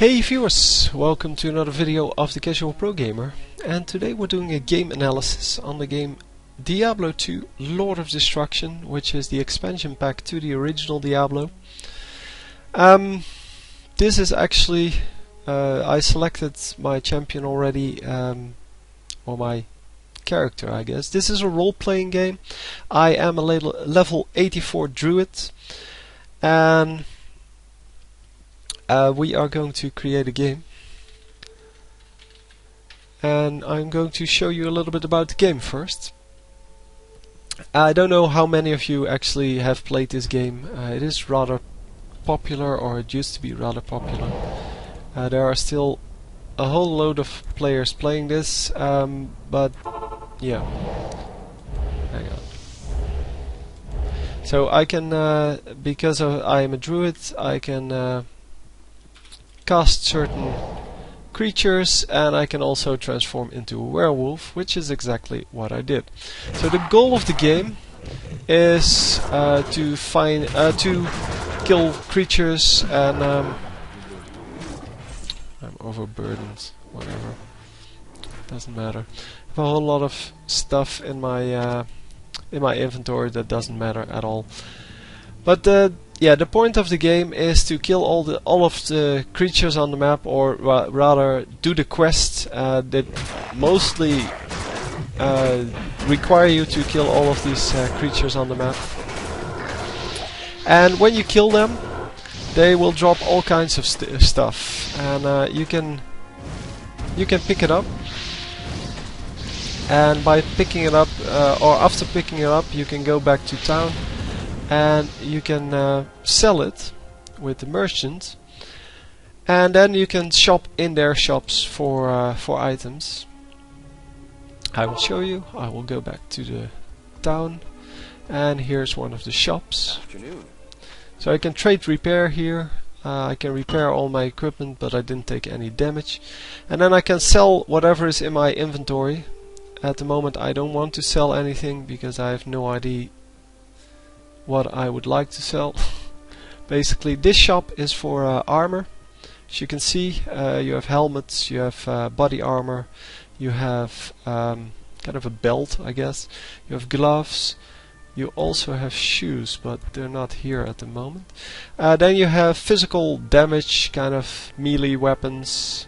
Hey viewers, welcome to another video of the Casual Pro Gamer, and today we're doing a game analysis on the game Diablo 2 Lord of Destruction, which is the expansion pack to the original Diablo. This is actually, I selected my champion already, or my character I guess. This is a role-playing game. I am a level 84 druid, and we are going to create a game, and I'm going to show you a little bit about the game first. I don't know how many of you actually have played this game. It is rather popular, or it used to be rather popular. There are still a whole load of players playing this, but yeah. Hang on. So I can, because I am a druid, I can cast certain creatures, and I can also transform into a werewolf, which is exactly what I did. So the goal of the game is to kill creatures, and I'm overburdened. Whatever, doesn't matter. I have a whole lot of stuff in my inventory that doesn't matter at all. But yeah, the point of the game is to kill all of the creatures on the map, or rather do the quest that mostly require you to kill all of these creatures on the map. And when you kill them, they will drop all kinds of stuff, and you can pick it up. And by picking it up, or after picking it up, you can go back to town, and you can sell it with the merchant, and then you can shop in their shops for items. I will show you. I will go back to the town, and here's one of the shops. Afternoon. So I can trade repair here. I can repair all my equipment, but I didn't take any damage. And then I can sell whatever is in my inventory. At the moment I don't want to sell anything because I have no idea what I would like to sell. Basically, this shop is for armor. As you can see, you have helmets, you have body armor, you have kind of a belt, I guess, you have gloves, you also have shoes, but they're not here at the moment. Then you have physical damage, kind of melee weapons,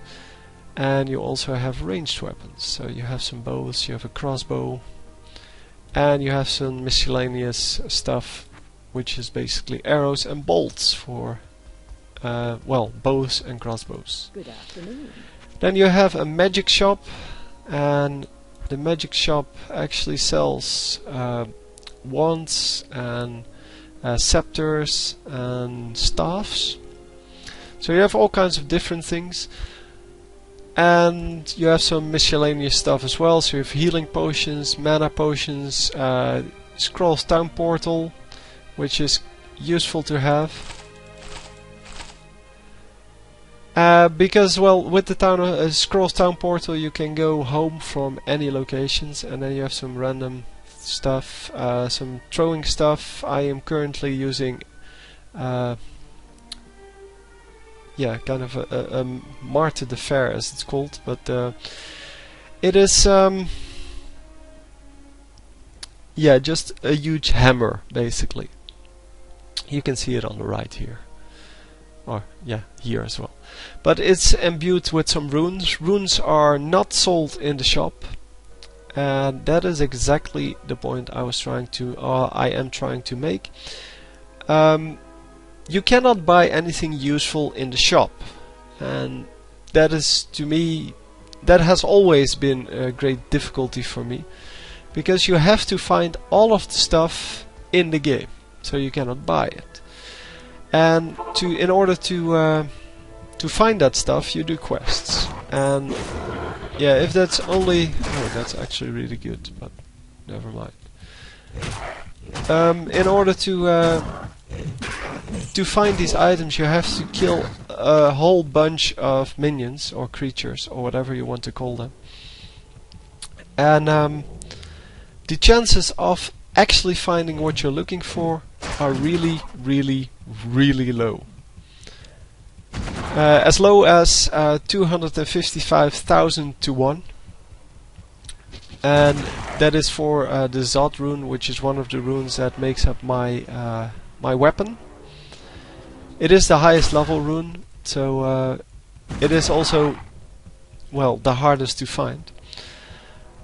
and you also have ranged weapons. So you have some bows, you have a crossbow, and you have some miscellaneous stuff, which is basically arrows and bolts for, well, bows and crossbows. Good afternoon. Then you have a magic shop, and the magic shop actually sells wands and scepters and staffs. So you have all kinds of different things. And you have some miscellaneous stuff as well. So you have healing potions, mana potions, Scrolls Town Portal, which is useful to have. Because, well, with the Scrolls Town Portal you can go home from any locations, and then you have some random stuff, some throwing stuff. I am currently using yeah, kind of a Martyr de Fer, as it's called, but it is yeah, just a huge hammer basically. You can see it on the right here, or yeah, here as well. But it's imbued with some runes. Runes are not sold in the shop, and that is exactly the point I am trying to make. You cannot buy anything useful in the shop, and that is, to me, that has always been a great difficulty for me, because you have to find all of the stuff in the game, so you cannot buy it. And in order to find that stuff, you do quests. And yeah, if that's only, oh, that's actually really good, but never mind. In order to find these items, you have to kill a whole bunch of minions or creatures or whatever you want to call them, and the chances of actually finding what you're looking for are really, really, really low. as low as 255,000 to 1. And that is for the Zod rune, which is one of the runes that makes up my my weapon. It is the highest level rune, so it is also, well, the hardest to find.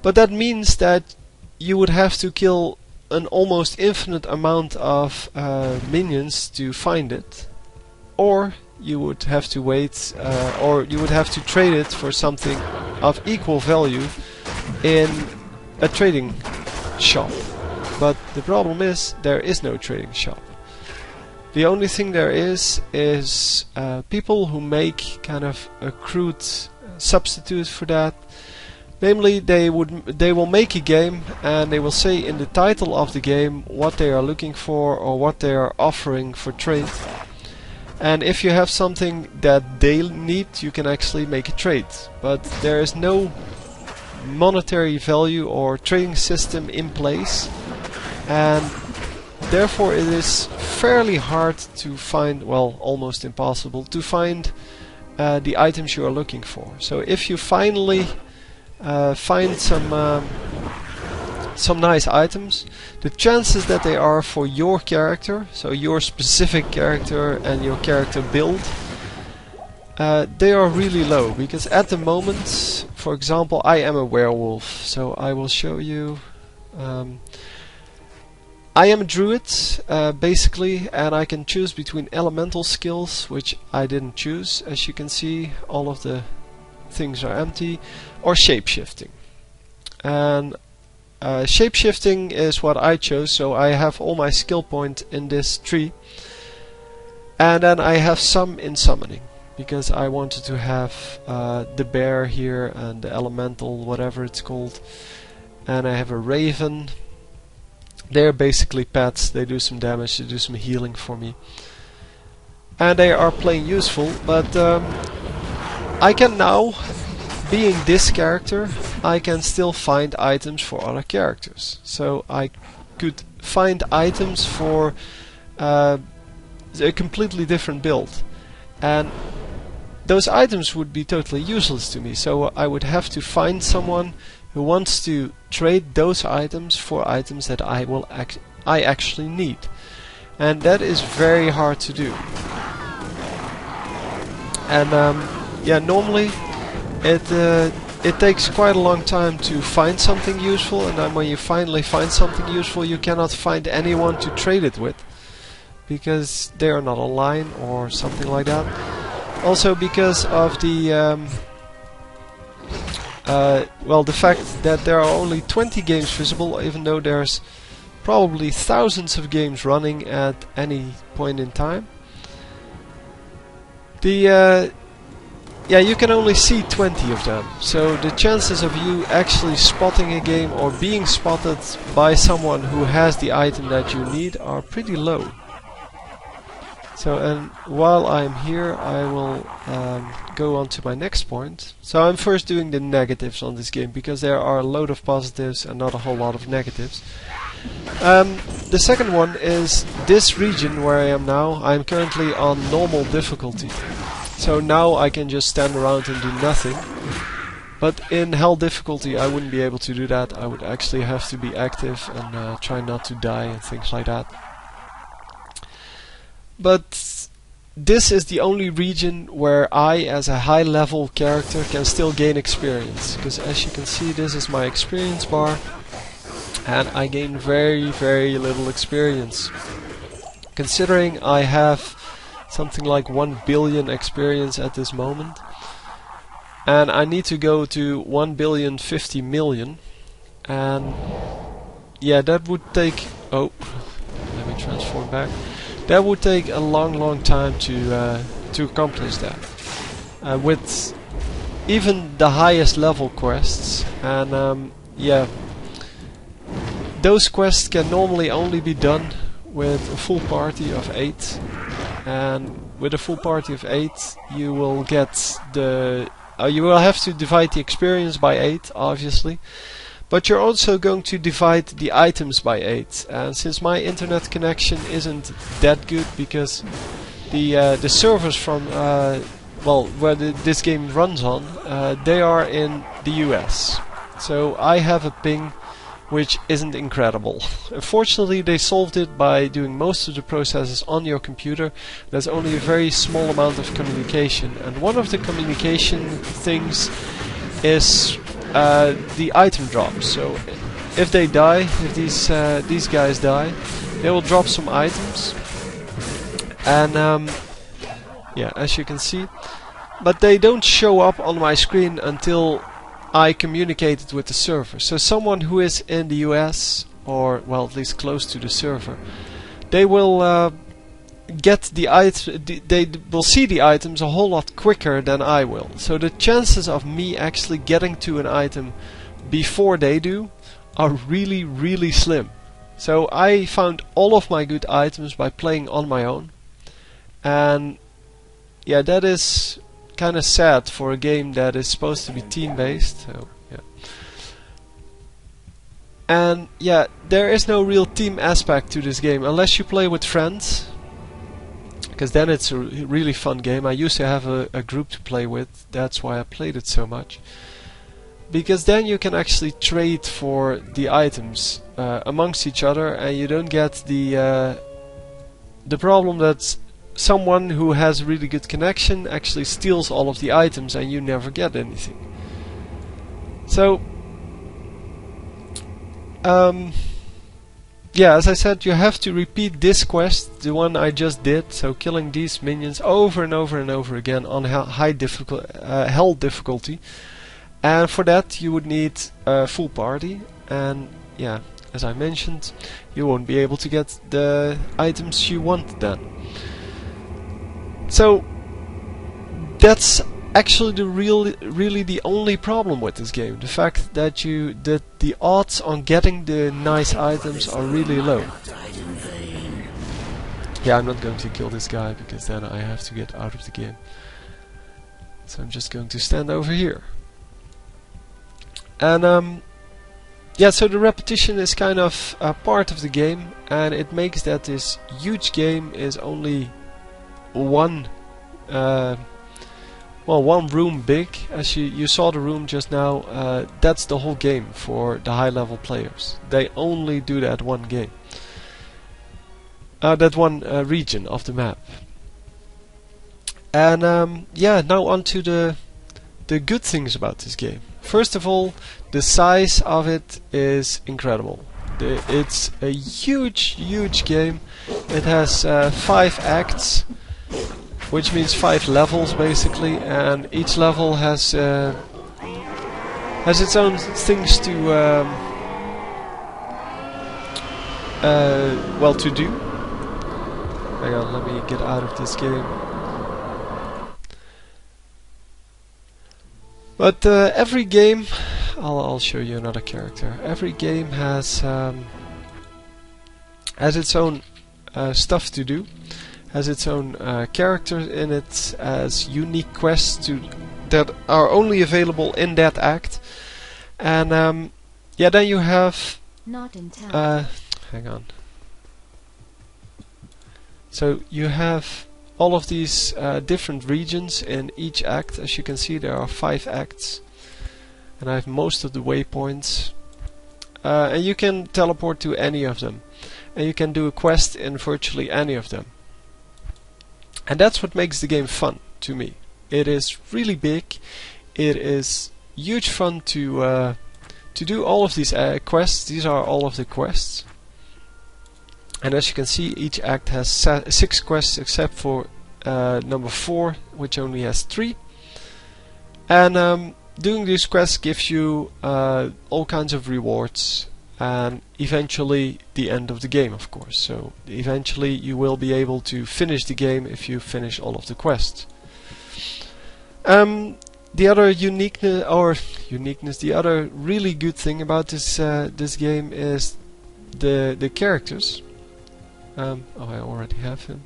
But that means that you would have to kill an almost infinite amount of minions to find it, or you would have to wait, or you would have to trade it for something of equal value in a trading shop. But the problem is, there is no trading shop. The only thing there is people who make kind of a crude substitute for that. Namely, they will make a game and they will say in the title of the game what they are looking for or what they are offering for trade. And if you have something that they need, you can actually make a trade. But there is no monetary value or trading system in place, and therefore it is fairly hard to find, well, almost impossible to find the items you are looking for. So if you finally find some nice items, the chances that they are for your character, so your specific character and your character build, they are really low, because at the moment, for example, I am a werewolf, so I will show you. I am a druid, basically, and I can choose between elemental skills, which I didn't choose, as you can see, all of the things are empty, or shapeshifting. And shapeshifting is what I chose, so I have all my skill points in this tree, and then I have some in summoning, because I wanted to have the bear here and the elemental, whatever it's called, and I have a raven. They're basically pets, they do some damage, they do some healing for me, and they are plain useful. But I can now, being this character, I can still find items for other characters. So I could find items for a completely different build, and those items would be totally useless to me, so I would have to find someone who wants to trade those items for items that I actually need, and that is very hard to do. And yeah, normally it takes quite a long time to find something useful, and then when you finally find something useful, you cannot find anyone to trade it with, because they are not online or something like that. Also because of the well, the fact that there are only 20 games visible, even though there's probably thousands of games running at any point in time. The yeah, you can only see 20 of them, so the chances of you actually spotting a game or being spotted by someone who has the item that you need are pretty low. So, and while I'm here, I will go on to my next point. So I'm first doing the negatives on this game, because there are a load of positives and not a whole lot of negatives. The second one is this region where I am now. I'm currently on normal difficulty. So now I can just stand around and do nothing. But in hell difficulty I wouldn't be able to do that. I would actually have to be active and try not to die and things like that. But this is the only region where I, as a high level character, can still gain experience. Because as you can see, this is my experience bar, and I gain very, very little experience. Considering I have something like 1 billion experience at this moment, and I need to go to 1,050,000,000, and yeah, that would take... oh, let me transform back. That would take a long time to accomplish that, with even the highest level quests. And yeah, those quests can normally only be done with a full party of 8, and with a full party of 8 you will get the you will have to divide the experience by 8, obviously. But you're also going to divide the items by 8, and since my internet connection isn't that good, because the servers from well, where this game runs on, they are in the US. So I have a ping which isn't incredible. Unfortunately, they solved it by doing most of the processes on your computer. There's only a very small amount of communication, and one of the communication things is the item drop. So if they die, if these guys die, they will drop some items, and yeah, as you can see, but they don't show up on my screen until I communicated with the server. So someone who is in the US, or well, at least close to the server, they will get the they will see the items a whole lot quicker than I will. So the chances of me actually getting to an item before they do are really, really slim. So I found all of my good items by playing on my own, and yeah, that is kind of sad for a game that is supposed to be team-based. So yeah, and yeah, there is no real team aspect to this game unless you play with friends, because then it's a really fun game. I used to have a group to play with. That's why I played it so much, because then you can actually trade for the items amongst each other, and you don't get the problem that someone who has a really good connection actually steals all of the items and you never get anything. So yeah, as I said, you have to repeat this quest, the one I just did, so killing these minions over and over and over again on high hell difficulty, and for that you would need a full party, and yeah, as I mentioned, you won't be able to get the items you want then. So that's actually really the only problem with this game. The fact that the odds on getting the nice items are really low. Yeah, I'm not going to kill this guy because then I have to get out of the game. So I'm just going to stand over here. And yeah, so the repetition is kind of a part of the game, and it makes that this huge game is only one room big. As you saw the room just now, that's the whole game for the high level players. They only do that one game, that one region of the map. And yeah, now on to the good things about this game. First of all, the size of it is incredible. It's a huge game. It has 5 acts, which means 5 levels basically, and each level has its own things to well, to do. Hang on, let me get out of this game. But every game, I'll show you another character. Every game has its own stuff to do. Has its own characters in it, as unique quests that are only available in that act, and yeah, then you have hang on. So you have all of these different regions in each act. As you can see, there are 5 acts, and I have most of the waypoints, and you can teleport to any of them, and you can do a quest in virtually any of them. And that's what makes the game fun to me. It is really big. It is huge fun to do all of these quests. These are all of the quests. And as you can see, each act has 6 quests except for number 4, which only has 3. And doing these quests gives you all kinds of rewards, and eventually the end of the game, of course. So eventually you will be able to finish the game if you finish all of the quests. The other uniqueness, the other really good thing about this game is the characters. Oh, I already have him.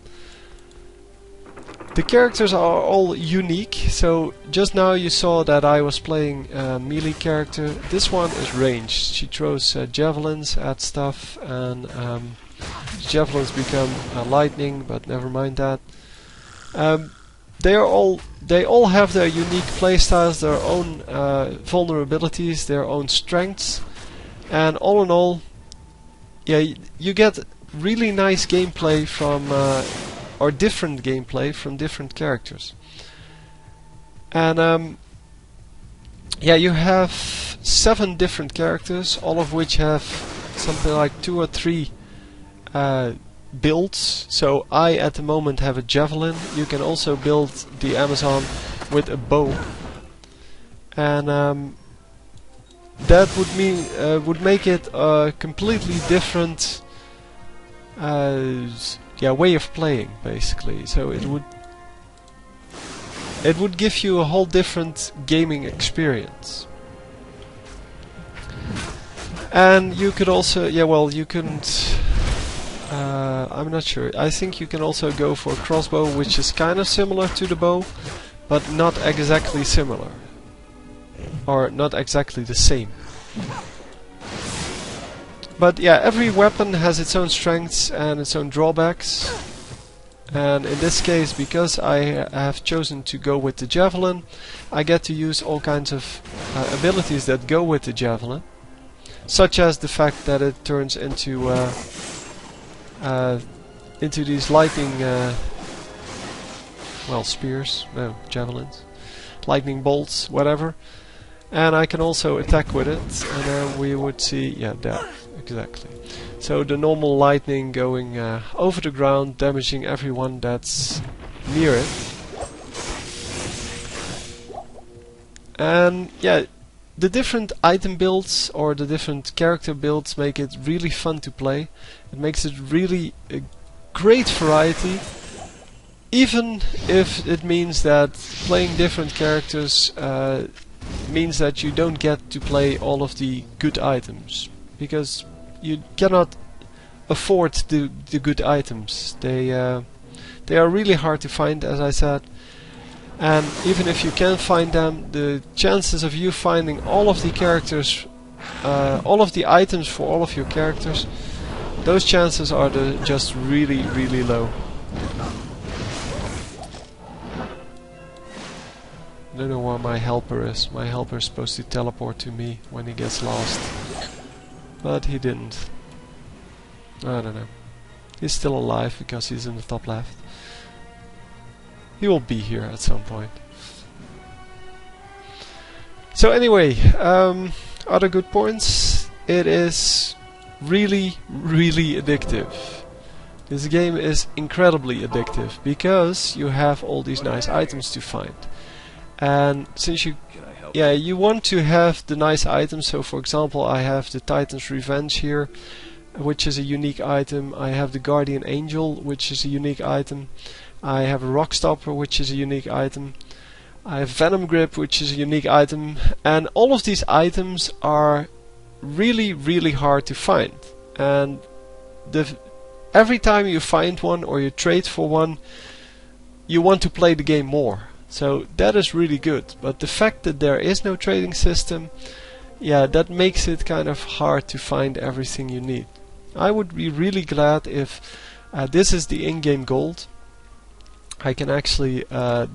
The characters are all unique. So just now you saw that I was playing a melee character. This one is ranged. She throws javelins at stuff, and javelins become lightning, but never mind that. they all have their unique playstyles, their own vulnerabilities, their own strengths, and all in all, yeah, you get really nice gameplay from or different gameplay from different characters. And yeah, you have 7 different characters, all of which have something like 2 or 3 builds. So I at the moment have a javelin. You can also build the Amazon with a bow, and that would make it a completely different way of playing, basically. So it would give you a whole different gaming experience. And you could also, you couldn't, I'm not sure. I think you can also go for a crossbow, which is kind of similar to the bow, but not exactly similar. Or not exactly the same. But yeah, every weapon has its own strengths and its own drawbacks. And in this case, because I have chosen to go with the javelin, I get to use all kinds of abilities that go with the javelin. Such as the fact that it turns into these lightning, spears, no, javelins, lightning bolts, whatever. And I can also attack with it, and then we would see, that, exactly. So the normal lightning going over the ground, damaging everyone that's near it. And yeah, the different item builds or the different character builds make it really fun to play. It makes it really a great variety, even if it means that playing different characters means that you don't get to play all of the good items, because you cannot afford the good items. They are really hard to find, as I said. And even if you can find them, the chances of you finding all of the characters, all of the items for all of your characters, those chances are just really, really low. I don't know where my helper is. My helper is supposed to teleport to me when he gets lost. But he didn't. I don't know. He's still alive because he's in the top left. He will be here at some point. So anyway, other good points. It is really, really addictive. This game is incredibly addictive because you have all these nice items to find. And since you want to have the nice items. So for example, I have the Titan's Revenge here, which is a unique item. I have the Guardian Angel, which is a unique item. I have a Rock Stopper, which is a unique item. I have Venom Grip, which is a unique item. And all of these items are really, really hard to find. And every time you find one or you trade for one, you want to play the game more. So that is really good. But the fact that there is no trading system, that makes it kind of hard to find everything you need. I would be really glad if this is the in-game gold. I can actually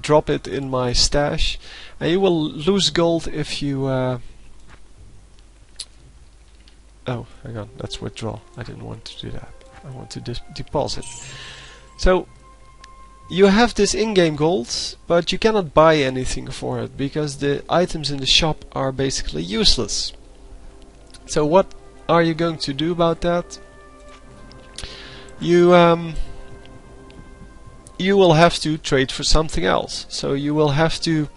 drop it in my stash, and you will lose gold if you oh, hang on, that's withdraw. I didn't want to do that. I want to deposit. So you have this in-game gold, but you cannot buy anything for it because the items in the shop are basically useless. So what are you going to do about that? You will have to trade for something else. So you will have to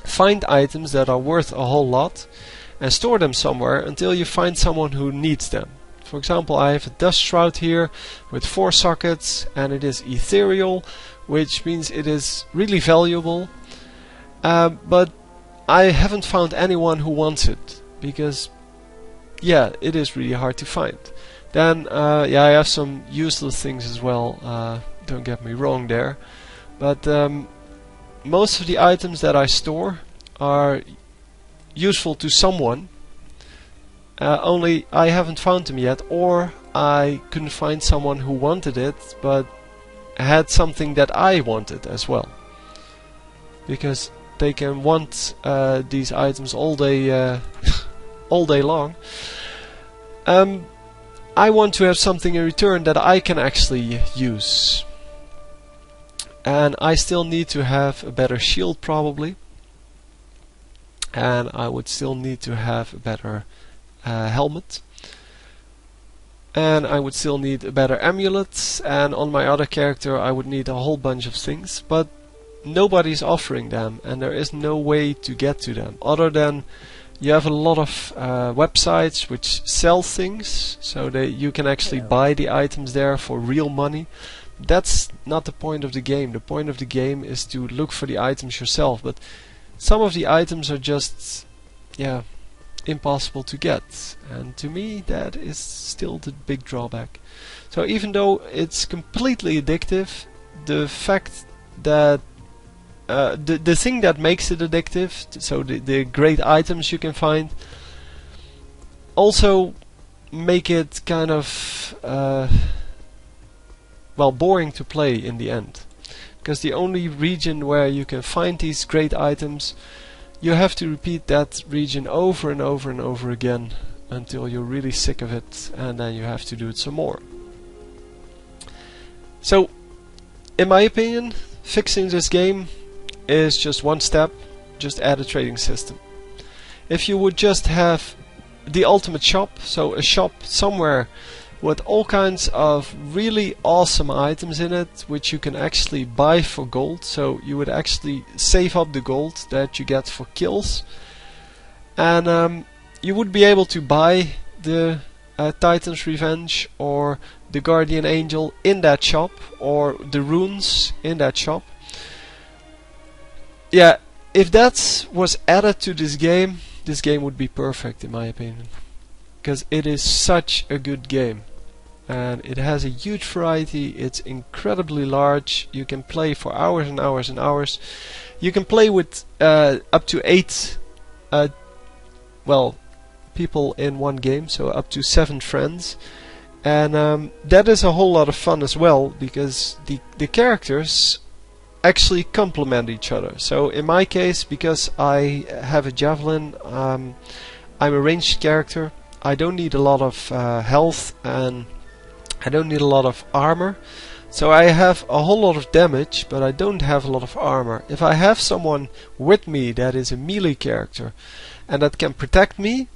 find items that are worth a whole lot and store them somewhere until you find someone who needs them. For example, I have a Dust Shroud here with 4 sockets, and it is ethereal, which means it is really valuable. But I haven't found anyone who wants it because it is really hard to find. Then I have some useless things as well. Don't get me wrong there, but most of the items that I store are useful to someone, only I haven't found them yet, or I couldn't find someone who wanted it but had something that I wanted as well. because they can want these items all day all day long. I want to have something in return that I can actually use. And I still need to have a better shield probably. And I would still need to have a better helmet. And I would still need a better amulet. And on my other character I would need a whole bunch of things. But nobody's offering them, and there is no way to get to them other than you have a lot of websites which sell things, so that you can actually buy the items there for real money. That's not the point of the game. The point of the game is to look for the items yourself, but some of the items are just, yeah, impossible to get, and to me that is still the big drawback. So even though it's completely addictive, the fact that the thing that makes it addictive, so the great items you can find, also make it kind of well, boring to play in the end, because the only region where you can find these great items, you have to repeat that region over and over and over again until you're really sick of it, and then you have to do it some more. So in my opinion, fixing this game is just one step. Just add a trading system. If you would just have the ultimate shop, so a shop somewhere with all kinds of really awesome items in it, which you can actually buy for gold, so you would actually save up the gold that you get for kills, and you would be able to buy the Titan's Revenge or the Guardian Angel in that shop, or the runes in that shop. Yeah, if that was added to this game would be perfect in my opinion, because it is such a good game and it has a huge variety. It's incredibly large. You can play for hours and hours and hours. You can play with up to 8 well, people in one game, so up to 7 friends, and that is a whole lot of fun as well, because the characters actually complement each other. So in my case, because I have a javelin, I'm a ranged character. I don't need a lot of health, and I don't need a lot of armor. So I have a whole lot of damage, but I don't have a lot of armor. If I have someone with me that is a melee character and that can protect me,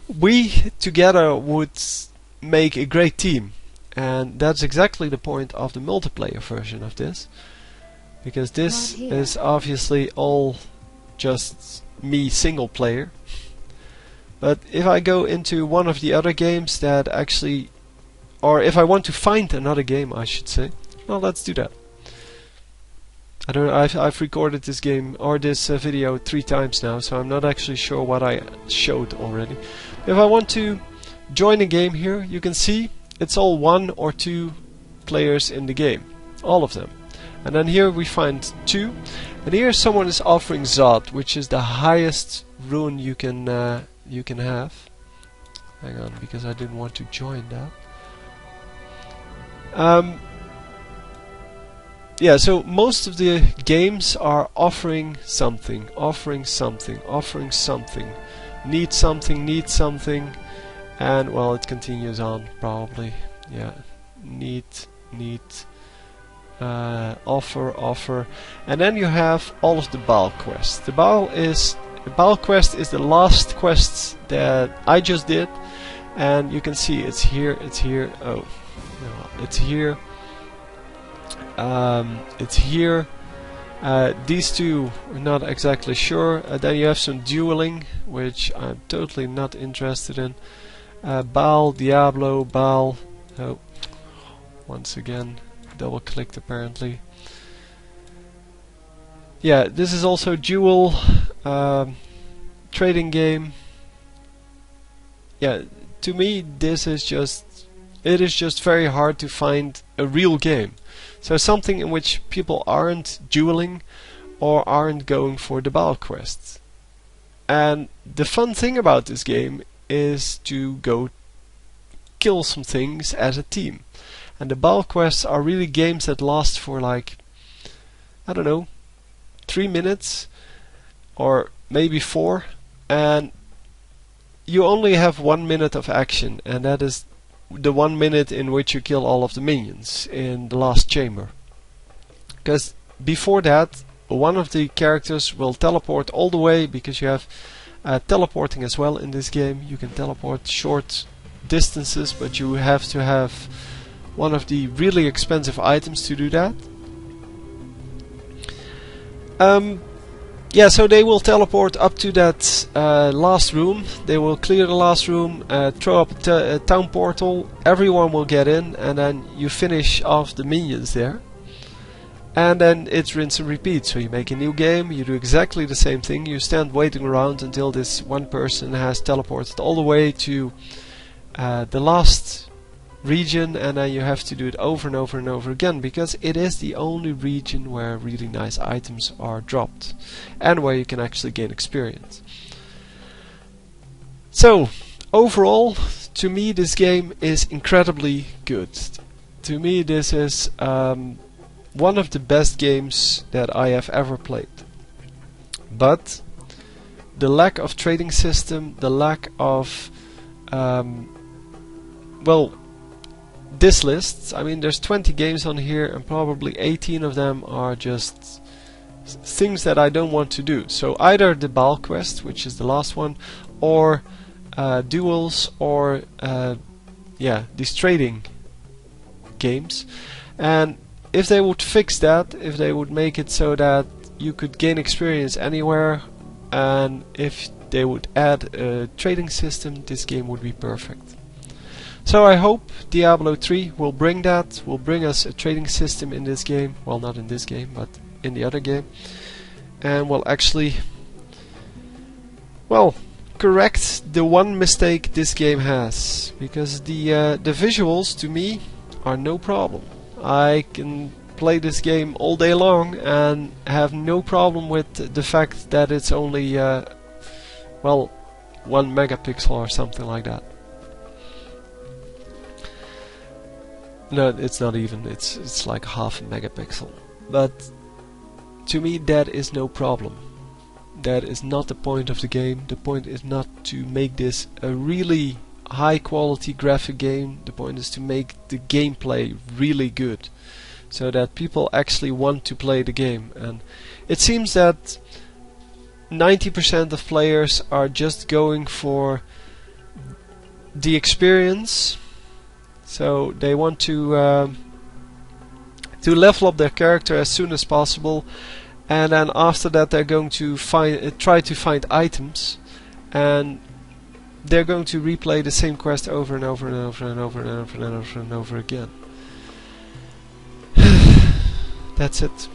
we together would make a great team. And that's exactly the point of the multiplayer version of this. Because this is obviously all just me single player. But if I go into one of the other games that actually, or if I want to find another game, I should say, well, let's do that. I don't know, I've recorded this game or this video 3 times now, so I'm not actually sure what I showed already. If I want to join a game here, you can see it's all 1 or 2 players in the game, all of them. And then here we find 2, and here someone is offering Zod, which is the highest rune you can have. Hang on, because I didn't want to join that. Yeah, so most of the games are offering something, offering something, offering something. Need something, need something, and well, it continues on probably. Yeah, need. Offer, and then you have all of the Baal quests. The Baal quest is the last quest that I just did, and you can see it's here, oh no, it's here, it's here. These two we're not exactly sure. Then you have some dueling, which I'm totally not interested in. Baal, Diablo, Baal, oh, once again double clicked apparently. Yeah, this is also dual trading game. Yeah, to me this is just, it is just very hard to find a real game. So something in which people aren't dueling or aren't going for the Baal quests. And the fun thing about this game is to go kill some things as a team. And the Baal quests are really games that last for like, I don't know, 3 minutes or maybe 4, and you only have 1 minute of action, and that is the 1 minute in which you kill all of the minions in the last chamber. Because before that, one of the characters will teleport all the way, because you have teleporting as well in this game. You can teleport short distances, but you have to have one of the really expensive items to do that. Yeah, so they will teleport up to that last room. They will clear the last room, throw up a town portal, everyone will get in, and then you finish off the minions there. And then it's rinse and repeat. So you make a new game, you do exactly the same thing, you stand waiting around until this one person has teleported all the way to the last region, and then you have to do it over and over and over again, because it is the only region where really nice items are dropped and where you can actually gain experience. So overall, to me this game is incredibly good. To me this is one of the best games that I have ever played. But the lack of trading system, the lack of well, this list, I mean there's 20 games on here and probably 18 of them are just things that I don't want to do. So either the Baal quest, which is the last one, or duels, or yeah, these trading games. And if they would fix that, if they would make it so that you could gain experience anywhere, and if they would add a trading system, this game would be perfect. So I hope Diablo 3 will bring that, will bring us a trading system in this game. Well, not in this game, but in the other game. And will actually, well, correct the one mistake this game has. Because the visuals, to me, are no problem. I can play this game all day long and have no problem with the fact that it's only, well, 1 megapixel or something like that. No, it's not even, it's like half a megapixel. But to me that is no problem. That is not the point of the game. The point is not to make this a really high quality graphic game. The point is to make the gameplay really good, so that people actually want to play the game. And it seems that 90% of players are just going for the experience. So they want to level up their character as soon as possible, and then after that they're going to try to find items, and they're going to replay the same quest over and over and over and over and over and over and over again. That's it.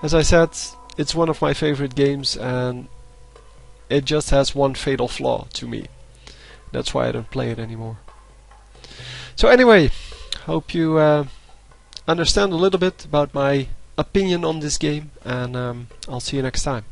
As I said, it's one of my favorite games, and it just has one fatal flaw to me. That's why I don't play it anymore. So anyway, hope you understand a little bit about my opinion on this game, and I'll see you next time.